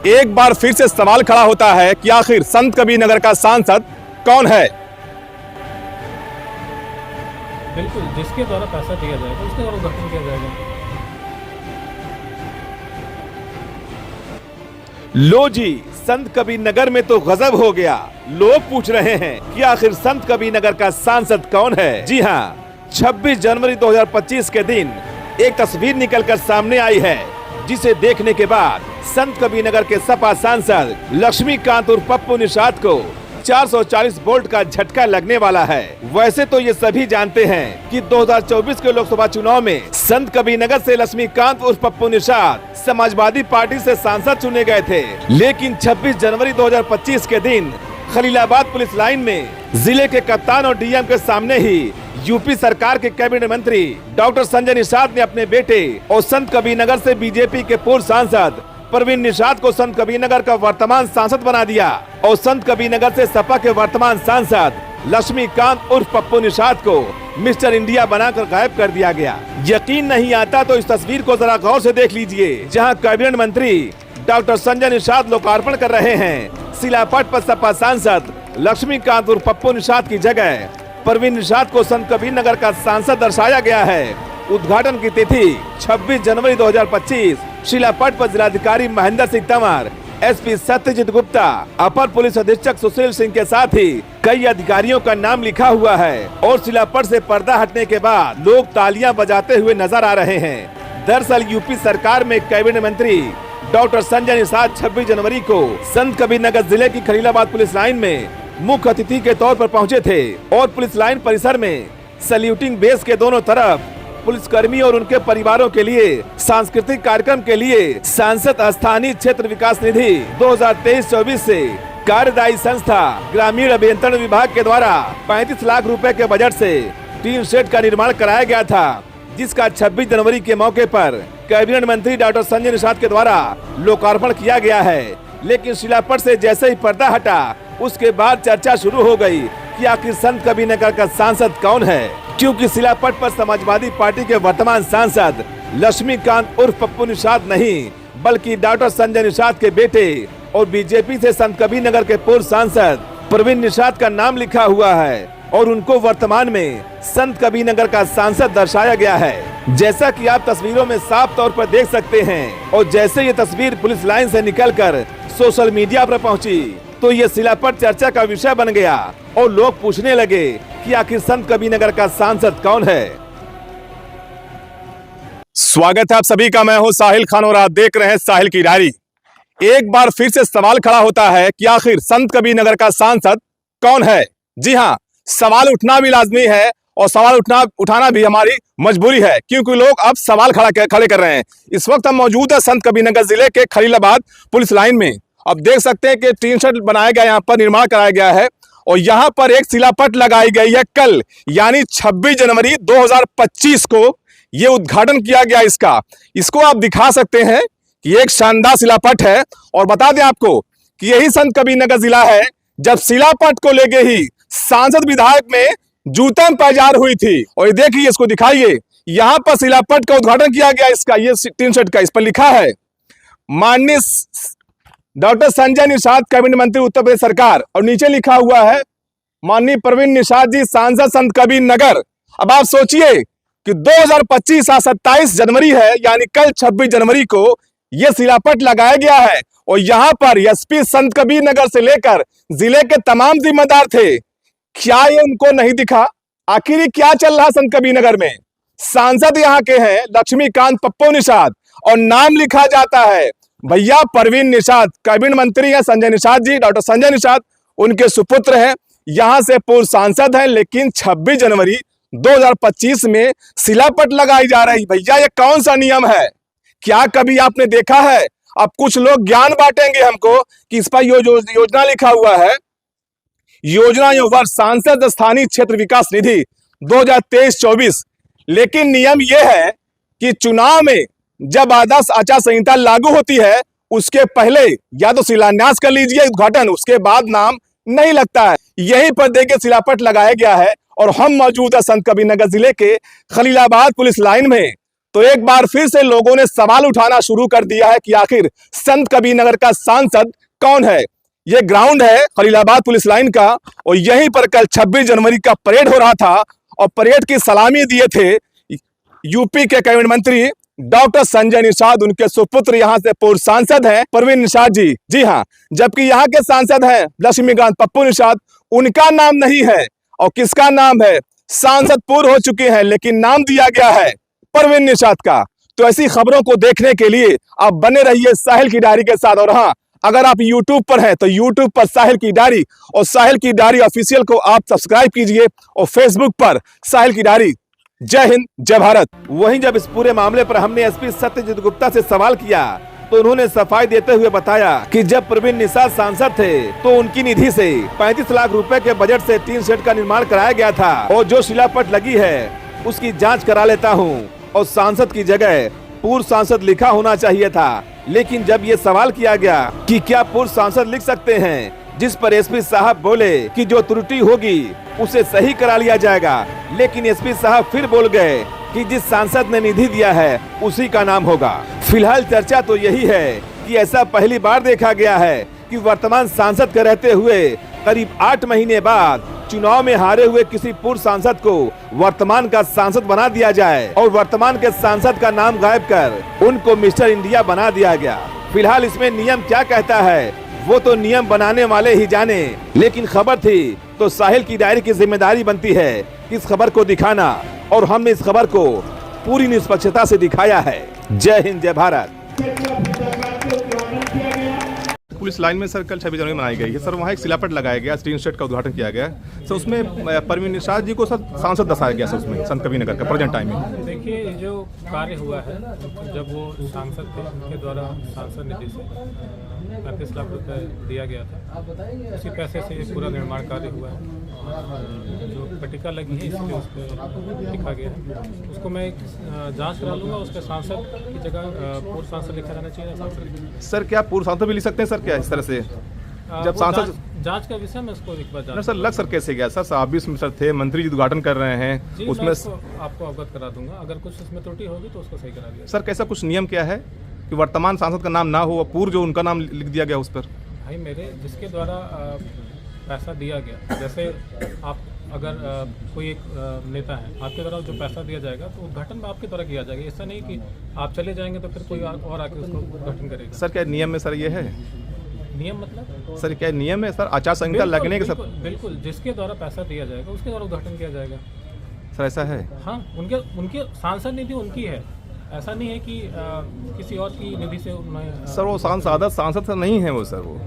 एक बार फिर से सवाल खड़ा होता है कि आखिर संत कबीर नगर का सांसद कौन है। बिल्कुल, जिसके द्वारा पैसा दिया जाएगा उसके द्वारा उद्घाटन किया जाएगा। लो जी, संत कबीर नगर में तो गजब हो गया। लोग पूछ रहे हैं कि आखिर संत कबीर नगर का सांसद कौन है। जी हाँ, 26 जनवरी 2025 के दिन एक तस्वीर निकलकर सामने आई है, जिसे देखने के बाद संत कबीर नगर के सपा सांसद लक्ष्मीकांत उर्फ पप्पू निषाद को 440 वोल्ट का झटका लगने वाला है। वैसे तो ये सभी जानते हैं कि 2024 के लोकसभा चुनाव में संत कबीर नगर से लक्ष्मीकांत उर्फ पप्पू निषाद समाजवादी पार्टी से सांसद चुने गए थे, लेकिन 26 जनवरी 2025 के दिन खलीलाबाद पुलिस लाइन में जिले के कप्तान और डीएम के सामने ही यूपी सरकार के कैबिनेट मंत्री डॉक्टर संजय निषाद ने अपने बेटे और संत कबीर नगर से बीजेपी के पूर्व सांसद प्रवीण निषाद को संत कबीर नगर का वर्तमान सांसद बना दिया और संत कबीर नगर से सपा के वर्तमान सांसद लक्ष्मीकांत उर्फ पप्पू निषाद को मिस्टर इंडिया बनाकर गायब कर दिया गया। यकीन नहीं आता तो इस तस्वीर को जरा गौर से देख लीजिए, जहां कैबिनेट मंत्री डॉक्टर संजय निषाद लोकार्पण कर रहे हैं। शिलापट पर सपा सांसद लक्ष्मीकांत उर्फ पप्पू निषाद की जगह प्रवीण निषाद को संत कबीर नगर का सांसद दर्शाया गया है। उद्घाटन की तिथि 26 जनवरी 2025। शिलापट पर जिलाधिकारी महेंद्र सिंह तंवर, एसपी सत्यजीत गुप्ता, अपर पुलिस अधीक्षक सुशील सिंह के साथ ही कई अधिकारियों का नाम लिखा हुआ है और शिलापट से पर्दा हटने के बाद लोग तालियां बजाते हुए नजर आ रहे हैं। दरअसल यूपी सरकार में कैबिनेट मंत्री डॉक्टर संजय निषाद 26 जनवरी को संत कबीर नगर जिले की खलीलाबाद पुलिस लाइन में मुख्य अतिथि के तौर पर पहुंचे थे और पुलिस लाइन परिसर में सैल्यूटिंग बेस के दोनों तरफ पुलिसकर्मी और उनके परिवारों के लिए सांस्कृतिक कार्यक्रम के लिए सांसद स्थानीय क्षेत्र विकास निधि 2023-24 से कार्यदायी संस्था ग्रामीण अभियंत्रण विभाग के द्वारा 35 लाख रुपए के बजट से टीन शेड का निर्माण कराया गया था, जिसका 26 जनवरी के मौके पर कैबिनेट मंत्री डॉक्टर संजय निषाद के द्वारा लोकार्पण किया गया है। लेकिन शिलापट से जैसे ही पर्दा हटा, उसके बाद चर्चा शुरू हो गई कि आखिर संत कबीर नगर का सांसद कौन है, क्योंकि शिलापट पर समाजवादी पार्टी के वर्तमान सांसद लक्ष्मीकांत उर्फ पप्पू निषाद नहीं, बल्कि डॉक्टर संजय निषाद के बेटे और बीजेपी से संत कबीर नगर के पूर्व सांसद प्रवीण निषाद का नाम लिखा हुआ है और उनको वर्तमान में संत कबीर नगर का सांसद दर्शाया गया है। जैसा कि आप तस्वीरों में साफ तौर पर देख सकते हैं और जैसे ये तस्वीर पुलिस लाइन से निकलकर सोशल मीडिया पर पहुंची तो ये शिलापट चर्चा का विषय बन गया और लोग पूछने लगे कि आखिर संत कबीर नगर का सांसद कौन है। स्वागत है आप सभी का, मैं हूं साहिल खान और आप देख रहे हैं साहिल की डायरी। एक बार फिर से सवाल खड़ा होता है कि आखिर संत कबीर नगर का सांसद कौन है। जी हां, सवाल उठना भी लाजमी है और सवाल उठाना भी हमारी मजबूरी है, क्योंकि लोग अब सवाल खड़े कर रहे हैं। इस वक्त हम मौजूद है संत कबीर नगर जिले के खलीलाबाद पुलिस लाइन में। अब देख सकते हैं कि टीन शेड बनाया गया, यहाँ पर निर्माण कराया गया है और यहाँ पर एक शिलापट लगाई गई है। कल यानी 26 जनवरी 2025 को ये उद्घाटन किया गया इसको आप दिखा सकते हैं कि एक शानदार शिलापट है। और बता दें आपको कि यही संत कबीर नगर जिला है जब शिलापट को लेके ही सांसद विधायक में जूतम पैजार हुई थी। और ये देखिए, इसको दिखाइए, यहाँ पर शिलापट का उद्घाटन किया गया। इसका ये टीन शेड का, इस पर लिखा है माननीय डॉक्टर संजय निषाद कैबिनेट मंत्री उत्तर प्रदेश सरकार, और नीचे लिखा हुआ है माननीय प्रवीण निषाद जी सांसद संत कबीर नगर। अब आप सोचिए कि 2025 आज 27 जनवरी है, यानी कल 26 जनवरी को यह शिलापट लगाया गया है और यहाँ पर एसपी संत कबीर नगर से लेकर जिले के तमाम जिम्मेदार थे। क्या ये उनको नहीं दिखा? आखिर क्या चल रहा संत कबीर नगर में? सांसद यहाँ के हैं लक्ष्मीकांत पप्पू निषाद और नाम लिखा जाता है भैया प्रवीण निषाद। कैबिनेट मंत्री है संजय निषाद जी, डॉक्टर संजय निषाद उनके सुपुत्र हैं, यहाँ से पूर्व सांसद हैं। लेकिन 26 जनवरी 2025 में शिलापट लगाई जा रही। भैया ये कौन सा नियम है? क्या कभी आपने देखा है? अब कुछ लोग ज्ञान बांटेंगे हमको कि इस पर योजना लिखा हुआ है, योजना वर्ष सांसद स्थानीय क्षेत्र विकास निधि 2023-24। लेकिन नियम यह है कि चुनाव में जब आदर्श आचार संहिता लागू होती है उसके पहले या तो शिलान्यास कर लीजिए उद्घाटन, उसके बाद नाम नहीं लगता है। यहीं पर देखिए शिलापट लगाया गया है और हम मौजूद है संत कबीर नगर जिले के खलीलाबाद पुलिस लाइन में। तो एक बार फिर से लोगों ने सवाल उठाना शुरू कर दिया है कि आखिर संत कबीर नगर का सांसद कौन है। ये ग्राउंड है खलीलाबाद पुलिस लाइन का और यहीं पर कल 26 जनवरी का परेड हो रहा था और परेड की सलामी दिए थे यूपी के कैबिनेट मंत्री डॉक्टर संजय निषाद। उनके सुपुत्र यहां से पूर्व सांसद हैं परवीन निषाद जी। जी हाँ, जबकि यहाँ के सांसद हैं लक्ष्मीकांत पप्पू निषाद, उनका नाम नहीं है। और किसका नाम है? सांसद पूर्व हो चुके हैं लेकिन नाम दिया गया है परवीन निषाद का। तो ऐसी खबरों को देखने के लिए आप बने रहिए साहिल की डायरी के साथ। और हाँ, अगर आप YouTube पर हैं तो YouTube पर साहिल की डायरी और साहिल की डायरी ऑफिशियल को आप सब्सक्राइब कीजिए और Facebook पर साहिल की डायरी। जय हिंद, जय भारत। वहीं जब इस पूरे मामले पर हमने एसपी सत्यजीत गुप्ता से सवाल किया तो उन्होंने सफाई देते हुए बताया कि जब प्रवीण निषाद सांसद थे तो उनकी निधि से 35 लाख रुपए के बजट से 3 शेड का निर्माण कराया गया था और जो शिलापट लगी है उसकी जांच करा लेता हूं और सांसद की जगह पूर्व सांसद लिखा होना चाहिए था। लेकिन जब ये सवाल किया गया कि क्या पूर्व सांसद लिख सकते हैं, जिस पर एसपी साहब बोले कि जो त्रुटि होगी उसे सही करा लिया जाएगा। लेकिन एसपी साहब फिर बोल गए कि जिस सांसद ने निधि दिया है उसी का नाम होगा। फिलहाल चर्चा तो यही है कि ऐसा पहली बार देखा गया है कि वर्तमान सांसद के रहते हुए करीब 8 महीने बाद चुनाव में हारे हुए किसी पूर्व सांसद को वर्तमान का सांसद बना दिया जाए और वर्तमान के सांसद का नाम गायब कर उनको मिस्टर इंडिया बना दिया गया। फिलहाल इसमें नियम क्या कहता है वो तो नियम बनाने वाले ही जाने, लेकिन खबर थी तो साहिल की डायरी की जिम्मेदारी बनती है इस खबर को दिखाना और हमने इस खबर को पूरी निष्पक्षता से दिखाया है। जय हिंद, जय भारत। पुलिस लाइन में सर कल 26 जनवरी मनाई गई है सर। वहाँ एक शिलापट लगाया गया, स्क्रीन शेड का उद्घाटन किया गया सर। उसमें परवीन निषाद जी को सर सांसद दसाया गया सर उसमें संत कबीर नगर का प्रेजेंट टाइम में। देखिए, जो कार्य हुआ है जब वो सांसद थे उनके द्वारा सांसद निधि से 35 लाख रुपए दिया गया था, उसी पैसे से ये पूरा निर्माण कार्य हुआ है। जो पट्टिका लगी है इसलिए उस पर लिखा गया है। उसको मैं जांच करा लूँगा, उस पर सांसद की जगह पूर्व सांसद लिखा जाना चाहिए सांसद। सर क्या पूर्व सांसद भी लिख सकते हैं सर? क्या इस तरह से जब सांसद जांच का विषय में उसको एक बार ना सर लग सर कैसे गया सर? साहब भी सर थे, मंत्री जी उद्घाटन कर रहे हैं उसमें। आपको अवगत करा दूंगा, अगर कुछ उसमें त्रुटि होगी तो उसको सही करा दिया। सर कैसा कुछ नियम क्या है कि वर्तमान सांसद का नाम ना हो और पूर्व जो उनका नाम लिख दिया गया उस पर? भाई मेरे जिसके द्वारा पैसा दिया गया, जैसे आप अगर कोई एक नेता है, आपके द्वारा जो पैसा दिया जाएगा तो उद्घाटन में आपके द्वारा किया जाएगा। ऐसा नहीं कि आप चले जाएंगे तो फिर कोई और आके उसको उद्घाटन करेगा। सर क्या नियम में सर ये है? नियम मतलब सर क्या नियम है सर? आचार संहिता लगने के सर? बिल्कुल, जिसके द्वारा पैसा दिया जाएगा उसके द्वारा उद्घाटन किया जाएगा सर। ऐसा है? हाँ, उनके सांसद निधि उनकी है, ऐसा नहीं है कि किसी और की निधि से उन्होंने। सर वो सांसद सर नहीं है वो सर, वो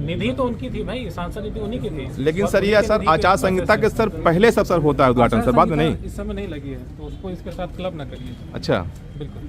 निधि तो उनकी थी भाई, सांसद निधि उन्हीं की थी। लेकिन सर ये सर आचार संहिता के सर पहले सर होता है उद्घाटन सर, बाद में नहीं। इस समय नहीं लगी है तो उसको इसके साथ क्लब ना करिए। अच्छा, बिल्कुल।